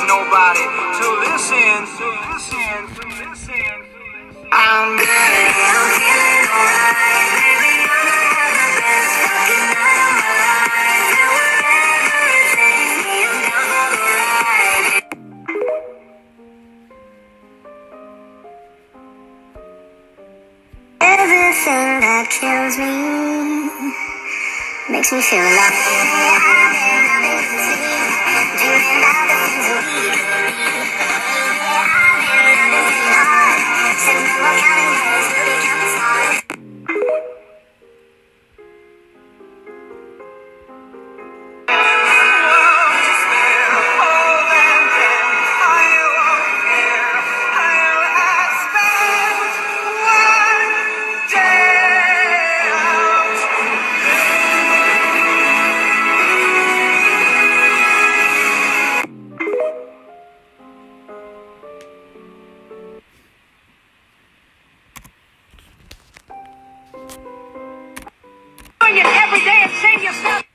nobody to listen, to listen, to listen. I'm good, I'm feeling alright. Maybe I'm gonna have the best fucking night of my life. And wherever it takes me, I'm down for the ride. Everything that kills me makes me feel alive. Dreaming about the things that we could be. Sitting there, we're counting days, we'll be counting stars. Every day and save yourself.